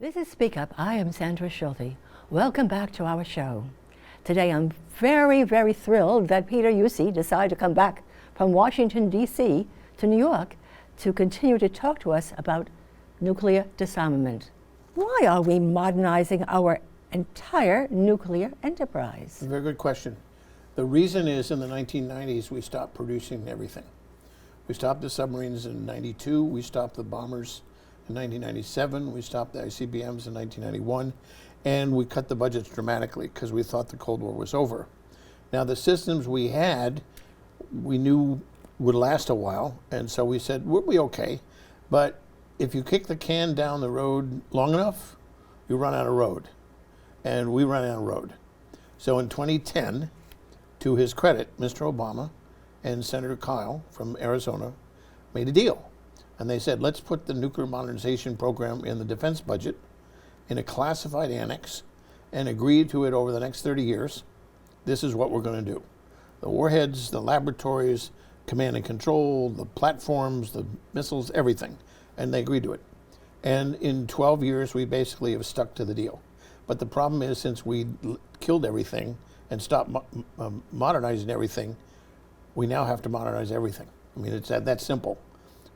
This is Speak Up. I am Sandra Schulte. Welcome back to our show. Today I'm very, very thrilled that Peter Jussi decided to come back from Washington, D.C. to New York to continue to talk to us about nuclear disarmament. Why are we modernizing our entire nuclear enterprise? Very good question. The reason is in the 1990s we stopped producing everything. We stopped the submarines in 92, we stopped the bombers in 1997, we stopped the ICBMs in 1991, and we cut the budgets dramatically because we thought the Cold War was over. Now the systems we had, we knew would last a while, and so we said, we'll be okay, but if you kick the can down the road long enough, you run out of road. And we ran out of road. So in 2010, to his credit, Mr. Obama and Senator Kyle from Arizona made a deal. And they said, let's put the nuclear modernization program in the defense budget in a classified annex and agree to it over the next 30 years. This is what we're going to do. The warheads, the laboratories, command and control, the platforms, the missiles, everything. And they agreed to it. And in 12 years, we basically have stuck to the deal. But the problem is, since we killed everything and stopped modernizing everything, we now have to modernize everything. I mean, it's that simple.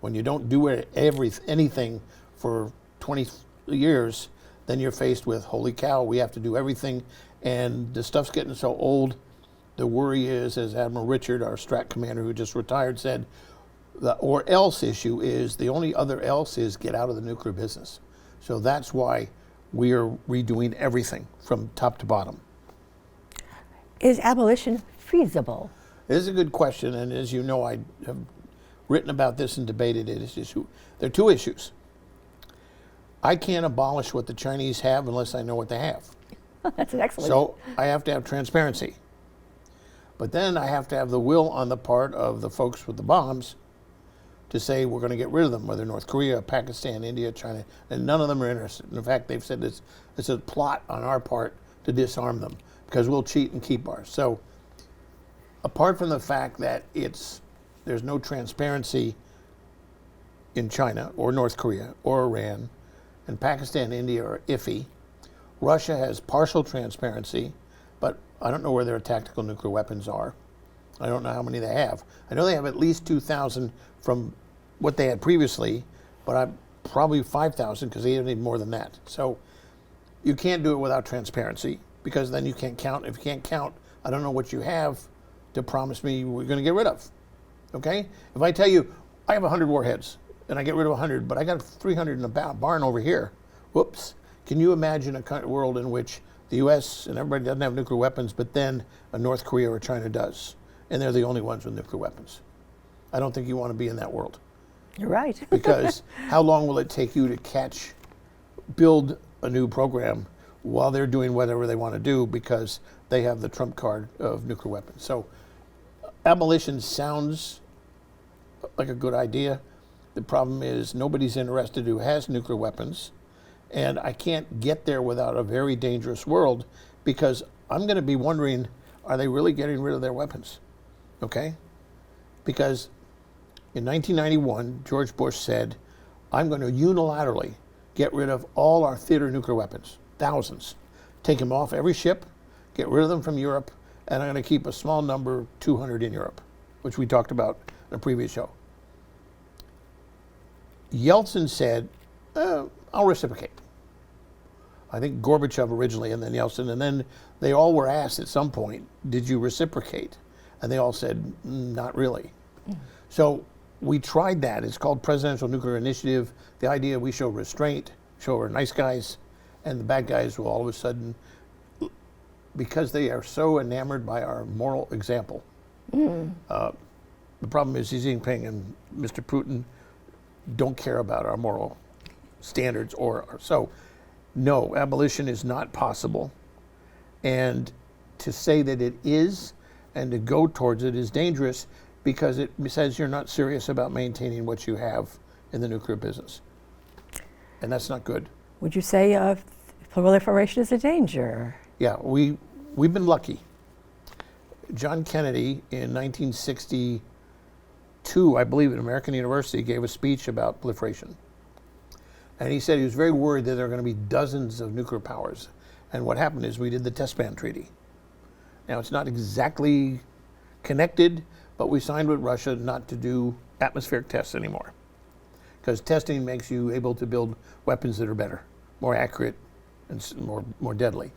When you don't do anything for 20 years, then you're faced with, holy cow, we have to do everything. And the stuff's getting so old. The worry is, as Admiral Richard, our strat commander who just retired, said, the or else issue is, the only other else is get out of the nuclear business. So that's why we are redoing everything from top to bottom. Is abolition feasible? This is a good question, and as you know, I have written about this and debated it. There are two issues. I can't abolish what the Chinese have unless I know what they have. That's an excellent. So I have to have transparency. But then I have to have the will on the part of the folks with the bombs to say we're going to get rid of them, whether North Korea, Pakistan, India, China, and none of them are interested. In fact, they've said it's a plot on our part to disarm them because we'll cheat and keep ours. So apart from the fact that there's no transparency in China or North Korea or Iran, and Pakistan and India are iffy. Russia has partial transparency, but I don't know where their tactical nuclear weapons are. I don't know how many they have. I know they have at least 2,000 from what they had previously, but I'm probably 5,000 because they need more than that. So you can't do it without transparency because then you can't count. If you can't count, I don't know what you have to promise me we're going to get rid of. Okay? If I tell you I have 100 warheads and I get rid of 100, but I got 300 in the barn over here, whoops. Can you imagine a world in which the U.S. and everybody doesn't have nuclear weapons, but then a North Korea or China does? And they're the only ones with nuclear weapons. I don't think you want to be in that world. You're right. Because how long will it take you to build a new program while they're doing whatever they want to do because they have the trump card of nuclear weapons? So abolition sounds like a good idea. The problem is nobody's interested who has nuclear weapons. And I can't get there without a very dangerous world because I'm going to be wondering, are they really getting rid of their weapons? Okay? Because in 1991, George Bush said, I'm going to unilaterally get rid of all our theater nuclear weapons, thousands. Take them off every ship, get rid of them from Europe, and I'm going to keep a small number, 200 in Europe, which we talked about in a previous show. Yeltsin said, I'll reciprocate. I think Gorbachev originally and then Yeltsin, and then they all were asked at some point, did you reciprocate? And they all said, not really. So we tried that. It's called Presidential Nuclear Initiative. The idea we show restraint, show we're nice guys, and the bad guys will all of a sudden, because they are so enamored by our moral example. The problem is Xi Jinping and Mr. Putin don't care about our moral standards so no, abolition is not possible. And to say that it is and to go towards it is dangerous because it says you're not serious about maintaining what you have in the nuclear business. And that's not good. Would you say proliferation is a danger? Yeah, we've been lucky. John Kennedy in 1962, I believe, at American University, gave a speech about proliferation. And he said he was very worried that there are going to be dozens of nuclear powers. And what happened is we did the Test Ban Treaty. Now, it's not exactly connected, but we signed with Russia not to do atmospheric tests anymore. Because testing makes you able to build weapons that are better, more accurate, and more deadly.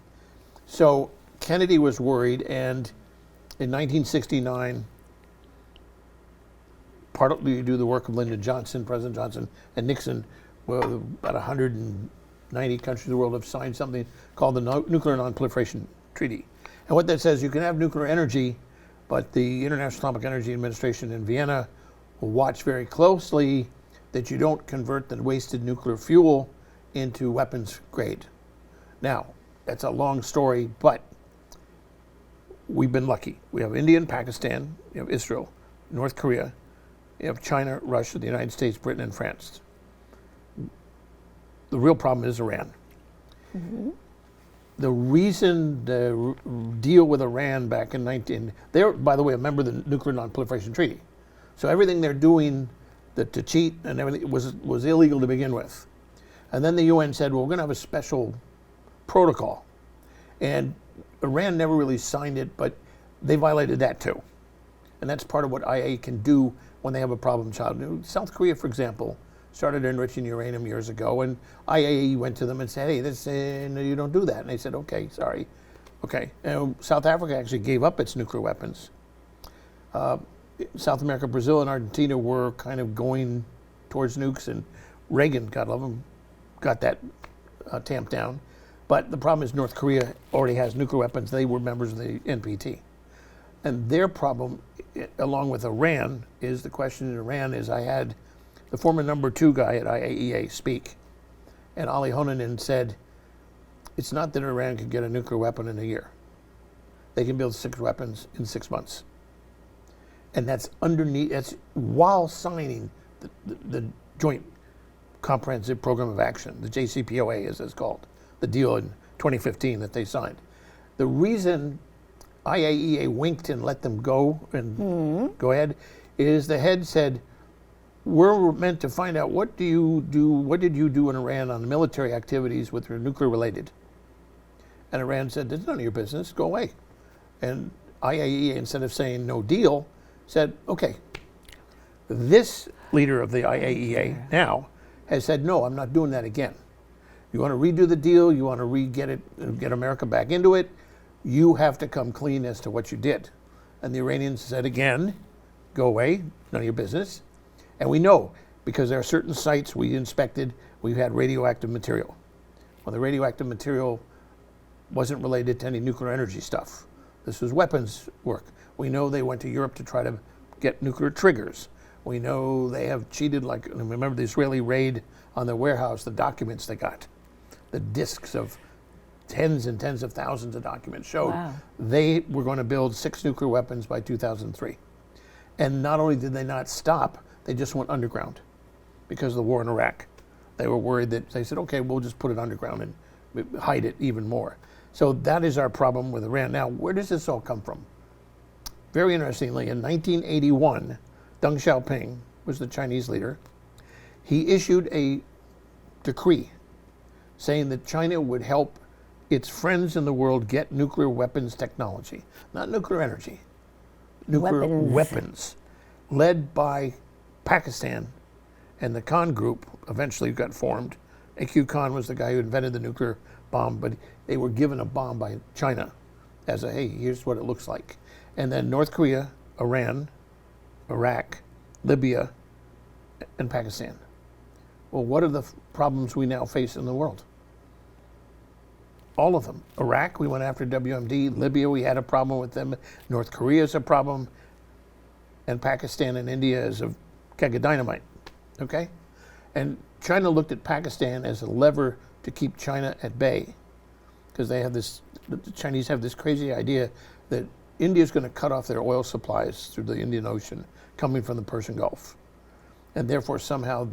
So Kennedy was worried, and in 1969, partly due to the work of Lyndon Johnson, President Johnson, and Nixon, well, about 190 countries of the world have signed something called the Nuclear Non-Proliferation Treaty. And what that says, you can have nuclear energy, but the International Atomic Energy Administration in Vienna will watch very closely that you don't convert the wasted nuclear fuel into weapons grade. Now, that's a long story, but we've been lucky. We have India and Pakistan, you have Israel, North Korea, you have China, Russia, the United States, Britain, and France. The real problem is Iran. Mm-hmm. The reason the deal with Iran back in they're, by the way, a member of the Nuclear Non-Proliferation Treaty. So everything they're doing to cheat and everything was illegal to begin with. And then the UN said, well, we're going to have a special protocol. And Iran never really signed it, but they violated that too. And that's part of what IAEA can do when they have a problem child. South Korea, for example, started enriching uranium years ago, and IAEA went to them and said, hey, no, you don't do that. And they said, okay, sorry. Okay. And South Africa actually gave up its nuclear weapons. South America, Brazil, and Argentina were kind of going towards nukes, and Reagan, God love him, got that tamped down. But the problem is North Korea already has nuclear weapons. They were members of the NPT. And their problem, along with Iran, is the question in Iran is I had the former number 2 guy at IAEA speak, and Ali Honanen said, it's not that Iran could get a nuclear weapon in a year. They can build 6 weapons in 6 months. And that's while signing the Joint Comprehensive Program of Action, the JCPOA as it's called, the deal in 2015 that they signed. The reason IAEA winked and let them go and go ahead is the head said, we're meant to find out what did you do in Iran on the military activities with your nuclear related? And Iran said, that's none of your business, go away. And IAEA, instead of saying no deal, said, okay. This leader of the IAEA now has said, no, I'm not doing that again. You want to redo the deal, you want to get America back into it, you have to come clean as to what you did. And the Iranians said again, go away, none of your business. And we know, because there are certain sites we inspected, we've had radioactive material. Well, the radioactive material wasn't related to any nuclear energy stuff. This was weapons work. We know they went to Europe to try to get nuclear triggers. We know they have cheated, like, remember the Israeli raid on the warehouse, the documents they got, the disks of tens and tens of thousands of documents showed they were going to build 6 nuclear weapons by 2003. And not only did they not stop, they just went underground because of the war in Iraq. They were worried that they said, okay, we'll just put it underground and hide it even more. So that is our problem with Iran. Now, where does this all come from? Very interestingly, in 1981, Deng Xiaoping was the Chinese leader. He issued a decree saying that China would help its friends in the world get nuclear weapons technology, not nuclear energy, nuclear weapons, led by Pakistan, and the Khan group eventually got formed. A.Q. Khan was the guy who invented the nuclear bomb, but they were given a bomb by China as a, hey, here's what it looks like. And then North Korea, Iran, Iraq, Libya, and Pakistan. Well, what are the problems we now face in the world? All of them. Iraq, we went after WMD. Libya, we had a problem with them. North Korea is a problem. And Pakistan and India is a keg of dynamite, okay? And China looked at Pakistan as a lever to keep China at bay, because they have this, the Chinese have this crazy idea that India is going to cut off their oil supplies through the Indian Ocean coming from the Persian Gulf. And therefore somehow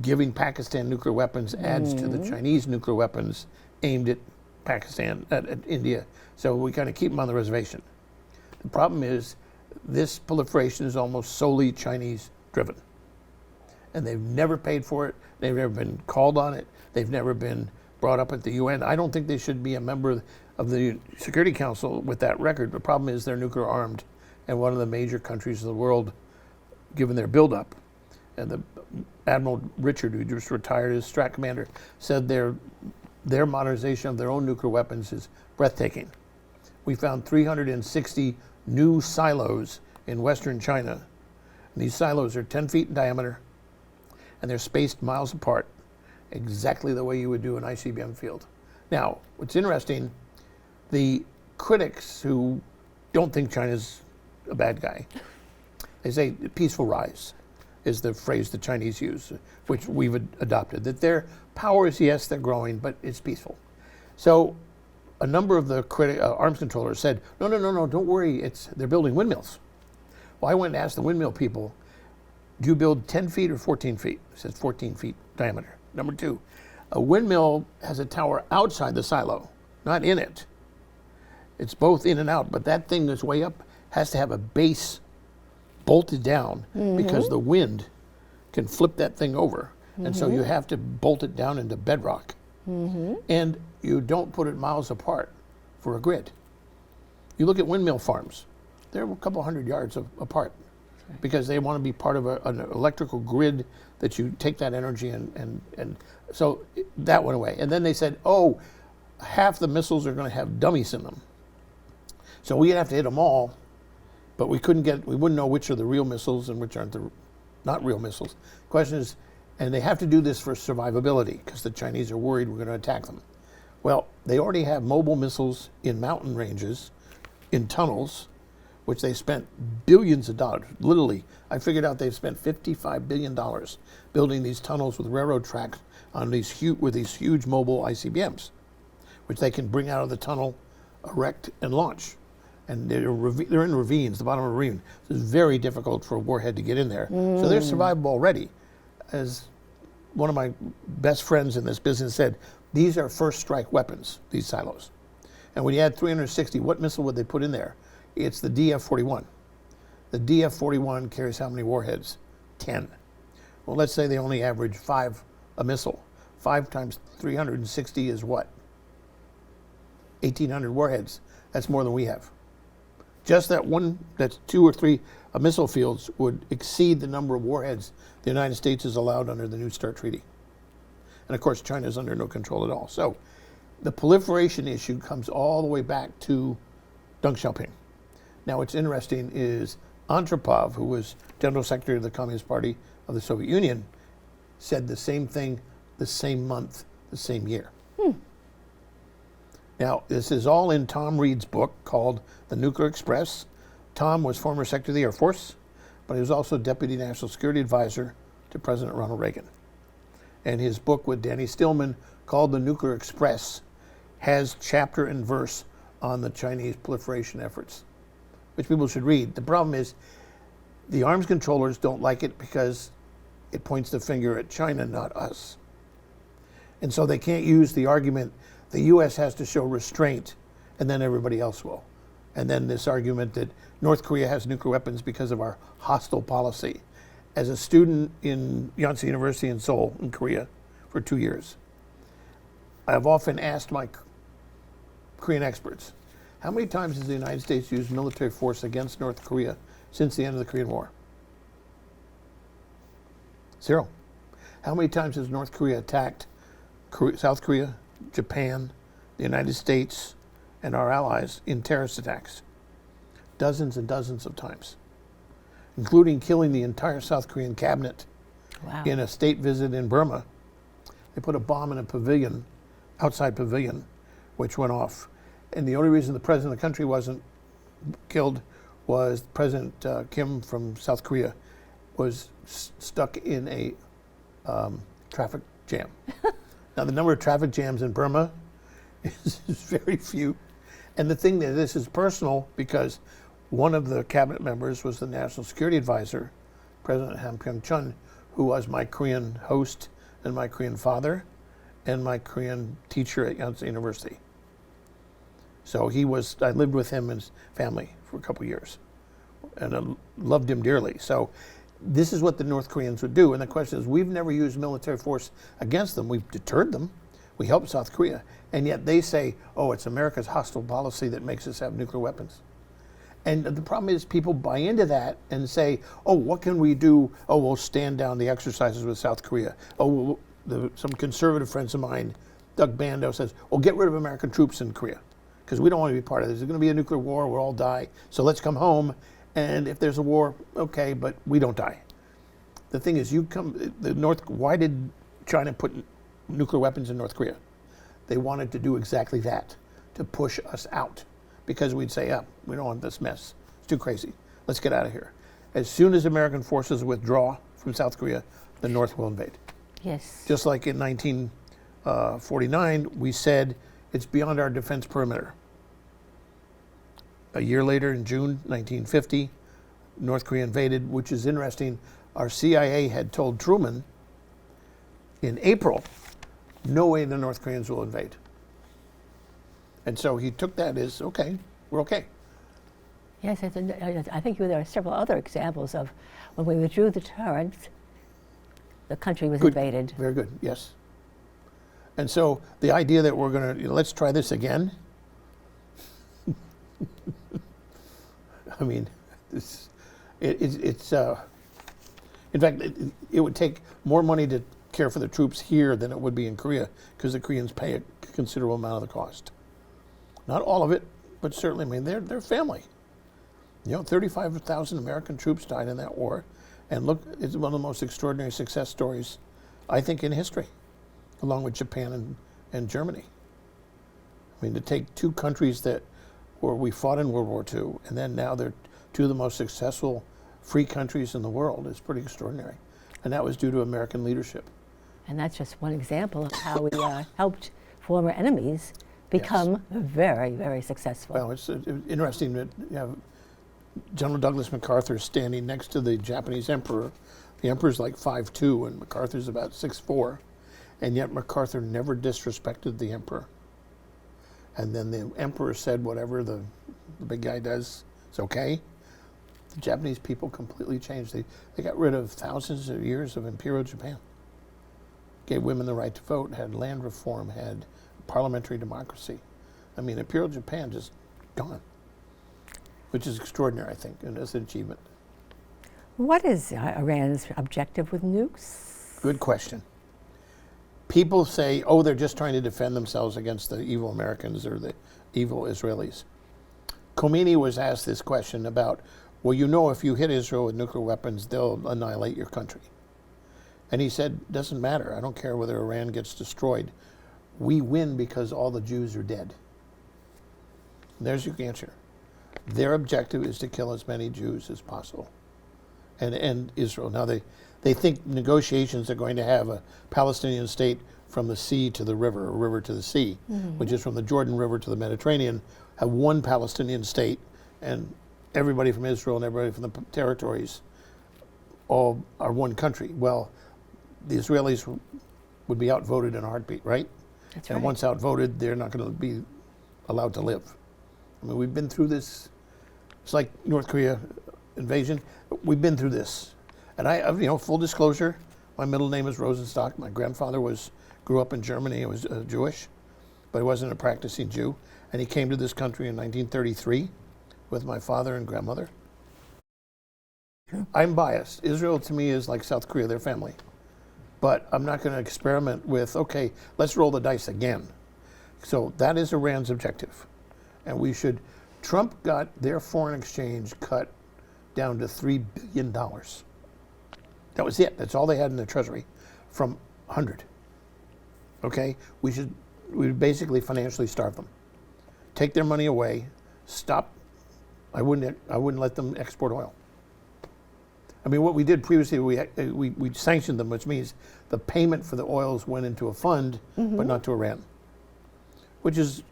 giving Pakistan nuclear weapons adds to the Chinese nuclear weapons aimed at Pakistan, at India. So we kind of keep them on the reservation. The problem is this proliferation is almost solely Chinese driven. and they've never paid for it. They've never been called on it. They've never been brought up at the UN. I don't think they should be a member of the Security Council with that record. The problem is they're nuclear armed, and one of the major countries of the world, given their buildup. And the Admiral Richard, who just retired as Strat Commander, said their modernization of their own nuclear weapons is breathtaking. We found 360 new silos in Western China. And these silos are 10 feet in diameter, and they're spaced miles apart, exactly the way you would do an ICBM field. Now, what's interesting, the critics who don't think China's a bad guy, they say peaceful rise is the phrase the Chinese use, which we've adopted, that their powers, yes, they're growing, but it's peaceful. So a number of the arms controllers said, no, don't worry, they're building windmills. Well, I went and asked the windmill people, do you build 10 feet or 14 feet? It says 14 feet diameter. Number two, a windmill has a tower outside the silo, not in it. It's both in and out, but that thing that's way up has to have a base bolted down because the wind can flip that thing over. And so you have to bolt it down into bedrock. And you don't put it miles apart for a grid. You look at windmill farms, they're a couple hundred yards apart because they want to be part of an electrical grid that you take that energy and so that went away. And then they said, oh, half the missiles are going to have dummies in them. So we'd have to hit them all, but we wouldn't know which are the real missiles and which aren't the not real missiles. Question is, and they have to do this for survivability because the Chinese are worried we're going to attack them. Well, they already have mobile missiles in mountain ranges, in tunnels, which they spent billions of dollars. Literally, I figured out they've spent $55 billion building these tunnels with railroad tracks on these huge mobile ICBMs, which they can bring out of the tunnel, erect, and launch. And they're in ravines, the bottom of a ravine. So it's very difficult for a warhead to get in there. So they're survivable already. As one of my best friends in this business said, these are first strike weapons, these silos. And when you add 360, what missile would they put in there? It's the DF-41. The DF-41 carries how many warheads? 10. Well, let's say they only average 5 a missile. 5 times 360 is what? 1,800 warheads. That's more than we have. Just that's 2 or 3 missile fields would exceed the number of warheads the United States is allowed under the New START Treaty. And of course, China is under no control at all. So the proliferation issue comes all the way back to Deng Xiaoping. Now, what's interesting is Andropov, who was General Secretary of the Communist Party of the Soviet Union, said the same thing the same month, the same year. Now, this is all in Tom Reed's book called The Nuclear Express. Tom was former Secretary of the Air Force, but he was also Deputy National Security Advisor to President Ronald Reagan. And his book with Danny Stillman called The Nuclear Express has chapter and verse on the Chinese proliferation efforts, which people should read. The problem is the arms controllers don't like it because it points the finger at China, not us. And so they can't use the argument the U.S. has to show restraint and then everybody else will. And then this argument that North Korea has nuclear weapons because of our hostile policy. As a student in Yonsei University in Seoul, in Korea, for 2 years, I've often asked my Korean experts, how many times has the United States used military force against North Korea since the end of the Korean War? 0. How many times has North Korea attacked South Korea, Japan, the United States, and our allies in terrorist attacks? Dozens and dozens of times, including killing the entire South Korean cabinet in a state visit in Burma. They put a bomb in a pavilion, outside pavilion, which went off. And the only reason the president of the country wasn't killed was President Kim from South Korea was stuck in a traffic jam. Now, the number of traffic jams in Burma is very few. And the thing that this is personal because one of the cabinet members was the National Security Advisor, President Han Pyeong-chun, who was my Korean host and my Korean father and my Korean teacher at Yonsei University. So I lived with him and his family for a couple of years and I loved him dearly. So this is what the North Koreans would do. And the question is, we've never used military force against them. We've deterred them. We helped South Korea. And yet they say, oh, it's America's hostile policy that makes us have nuclear weapons. And the problem is people buy into that and say, oh, what can we do? Oh, we'll stand down the exercises with South Korea. Oh, some conservative friends of mine, Doug Bando, says, well, get rid of American troops in Korea because we don't want to be part of this. There's going to be a nuclear war. We'll all die. So let's come home. And if there's a war, okay, but we don't die. The thing is, why did China put nuclear weapons in North Korea? They wanted to do exactly that, to push us out. Because we'd say, we don't want this mess. It's too crazy. Let's get out of here. As soon as American forces withdraw from South Korea, the North will invade. Yes. Just like in 1949, we said it's beyond our defense perimeter. A year later, in June 1950, North Korea invaded, which is interesting. Our CIA had told Truman in April, no way the North Koreans will invade. And so he took that as, okay, we're okay. Yes, I think there are several other examples of when we withdrew the deterrence, the country was invaded. Very good, yes. And so the idea that we're going to, let's try this again. I mean, it's in fact, it would take more money to care for the troops here than it would be in Korea because the Koreans pay a considerable amount of the cost. Not all of it, but certainly, I mean, they're family. 35,000 American troops died in that war. And look, it's one of the most extraordinary success stories, I think, in history, along with Japan and Germany. I mean, to take two countries where we fought in World War II, and then now they're two of the most successful free countries in the world is pretty extraordinary. And that was due to American leadership. And that's just one example of how we helped former enemies become very, very successful. Well, it's interesting that you have General Douglas MacArthur standing next to the Japanese emperor. The emperor's like 5'2", and MacArthur's about 6'4", and yet MacArthur never disrespected the emperor. And then the emperor said, whatever the big guy does, it's okay. The Japanese people completely changed. They got rid of thousands of years of Imperial Japan. Gave women the right to vote, had land reform, had parliamentary democracy. I mean, Imperial Japan just gone, which is extraordinary, I think, and it's an achievement. What is Iran's objective with nukes? Good question. People say, oh, they're just trying to defend themselves against the evil Americans or the evil Israelis. Khomeini was asked this question about, well, if you hit Israel with nuclear weapons, they'll annihilate your country. And he said, doesn't matter. I don't care whether Iran gets destroyed. We win because all the Jews are dead. There's your answer. Their objective is to kill as many Jews as possible and end Israel. Now, they think negotiations are going to have a Palestinian state from the sea to the river, or river to the sea, which is from the Jordan River to the Mediterranean, have one Palestinian state, and everybody from Israel and everybody from the territories all are one country. Well, the Israelis would be outvoted in a heartbeat, right? That's right. And once outvoted, they're not going to be allowed to live. I mean, we've been through this. It's like North Korea invasion. We've been through this. And full disclosure, my middle name is Rosenstock. My grandfather grew up in Germany. He was Jewish, but he wasn't a practicing Jew. And he came to this country in 1933 with my father and grandmother. I'm biased. Israel to me is like South Korea, their family. But I'm not going to experiment with, okay, let's roll the dice again. So that is Iran's objective. And Trump got their foreign exchange cut down to $3 billion. That was it. That's all they had in their treasury from 100. Okay? We basically financially starve them. Take their money away, stop. I wouldn't let them export oil. I mean, what we did previously, we sanctioned them, which means the payment for the oils went into a fund, but not to Iran, which is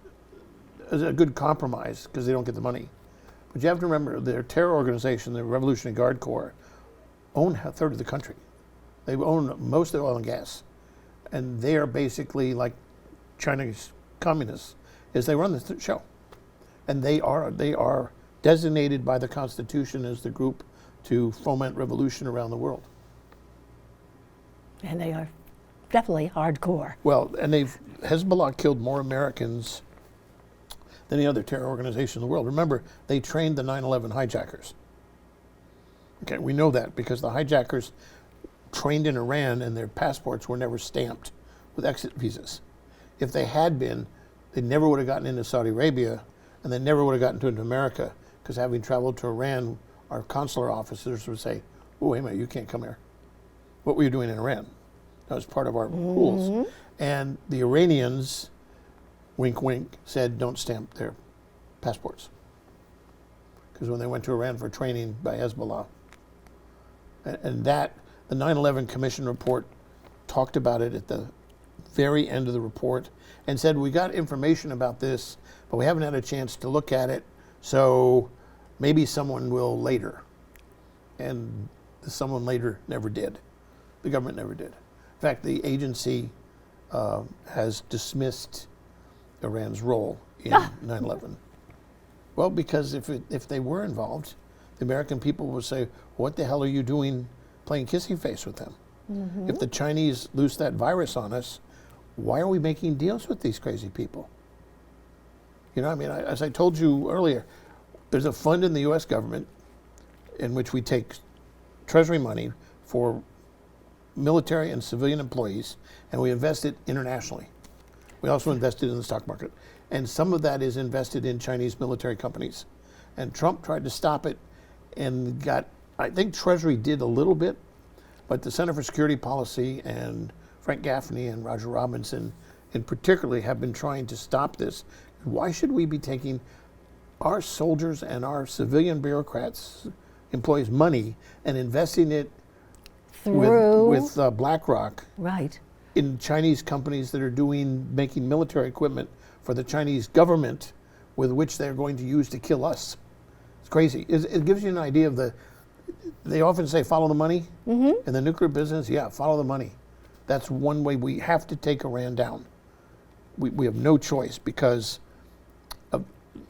a good compromise because they don't get the money. But you have to remember, their terror organization, the Revolutionary Guard Corps, own a third of the country. They own most of the oil and gas. And they are basically like Chinese communists, is they run the show. And they are designated by the Constitution as the group to foment revolution around the world. And they are definitely hardcore. Well, and Hezbollah killed more Americans than any other terror organization in the world. Remember, they trained the 9/11 hijackers. Okay, we know that because the hijackers trained in Iran and their passports were never stamped with exit visas. If they had been, they never would have gotten into Saudi Arabia, and they never would have gotten into America, because having traveled to Iran, our consular officers would say, "Oh, wait a minute, you can't come here. What were you doing in Iran?" That was part of our rules. And the Iranians, wink, wink, said don't stamp their passports. Because when they went to Iran for training by Hezbollah, and that, the 9/11 Commission report talked about it at the very end of the report and said, we got information about this, but we haven't had a chance to look at it, so maybe someone will later. And the someone later never did. The government never did. In fact, the agency has dismissed Iran's role in 9/11. Well, because if they were involved, the American people would say, what the hell are you doing playing kissing face with them? If the Chinese loose that virus on us, why are we making deals with these crazy people? You know, I mean, as I told you earlier, there's a fund in the U.S. government in which we take Treasury money for military and civilian employees, and we invest it internationally. We also invest it in the stock market. And some of that is invested in Chinese military companies. And Trump tried to stop it and I think Treasury did a little bit, but the Center for Security Policy and Frank Gaffney and Roger Robinson in particularly have been trying to stop this. Why should we be taking our soldiers and our civilian bureaucrats, employees' money and investing it with BlackRock Right. in Chinese companies that are making military equipment for the Chinese government with which they're going to use to kill us? It's crazy. It gives you an idea of they often say follow the money. In the nuclear business, yeah, follow the money. That's one way. We have to take Iran down. We have no choice because of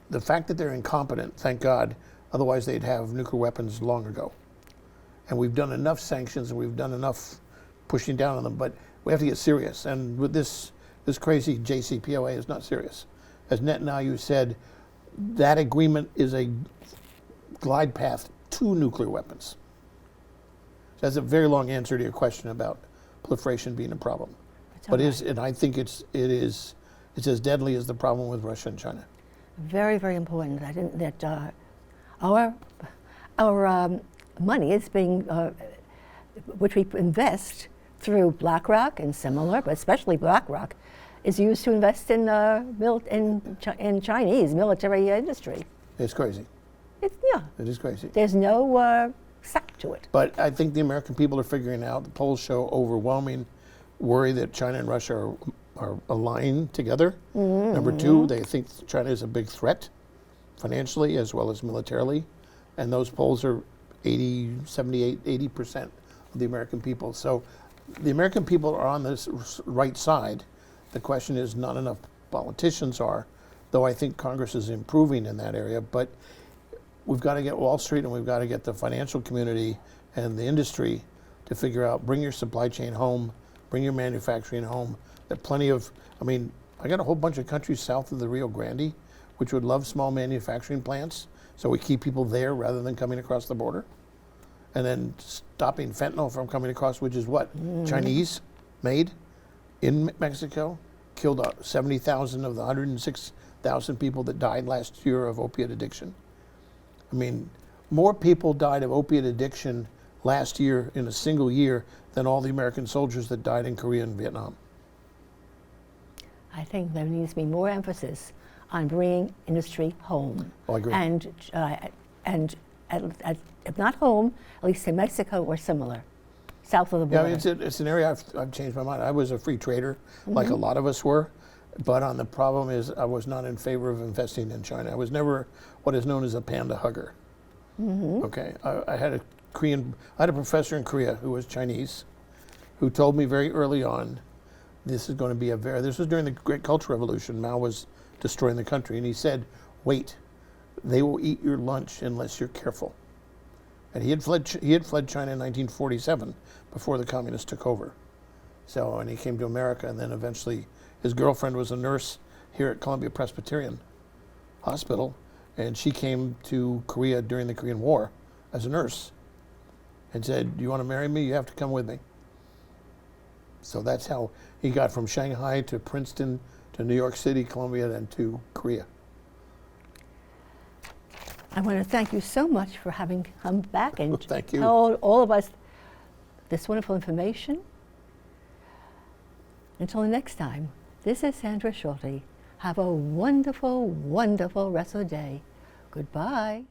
the fact that they're incompetent, thank God, otherwise they'd have nuclear weapons long ago. And we've done enough sanctions and we've done enough pushing down on them, but we have to get serious. And with this crazy JCPOA is not serious. As Netanyahu said, that agreement is a glide path to nuclear weapons. So that's a very long answer to your question about proliferation being a problem. And I think it's as deadly as the problem with Russia and China. Very, very important. I think that our money is being, which we invest through BlackRock and similar, but especially BlackRock, is used to invest in Chinese military industry. It's crazy. It is crazy. There's no sack to it. But I think the American people are figuring out, the polls show overwhelming worry that China and Russia are aligned together. Number two, they think China is a big threat financially as well as militarily. And those polls are 80% of the American people. So the American people are on this right side. The question is not enough politicians are, though I think Congress is improving in that area. But we've got to get Wall Street and we've got to get the financial community and the industry to figure out, bring your supply chain home, bring your manufacturing home. There are plenty of, I got a whole bunch of countries south of the Rio Grande which would love small manufacturing plants. So we keep people there rather than coming across the border. And then stopping fentanyl from coming across, which is what? Chinese made in Mexico, killed 70,000 of the 106,000 people that died last year of opiate addiction. More people died of opiate addiction last year in a single year than all the American soldiers that died in Korea and Vietnam. I think there needs to be more emphasis on bringing industry home. Oh, I agree. And if not home, at least in Mexico or similar, south of the border. Yeah, it's an area I've changed my mind. I was a free trader, like a lot of us were, but on the problem is I was not in favor of investing in China. I was never what is known as a panda hugger. Okay, I had a professor in Korea who was Chinese, who told me very early on, this is going to be this was during the Great Cultural Revolution. Mao was destroying the country, and he said, wait, they will eat your lunch unless you're careful. And he had fled China in 1947 before the communists took over. So, and he came to America, and then eventually his girlfriend was a nurse here at Columbia Presbyterian Hospital, and she came to Korea during the Korean War as a nurse and said, "Do you want to marry me? You have to come with me." So that's how he got from Shanghai to Princeton to New York City, Columbia, then to Korea. I want to thank you so much for having come back and Thank you. told all of us this wonderful information. Until the next time, this is Sandra Schulte. Have a wonderful, wonderful rest of the day. Goodbye.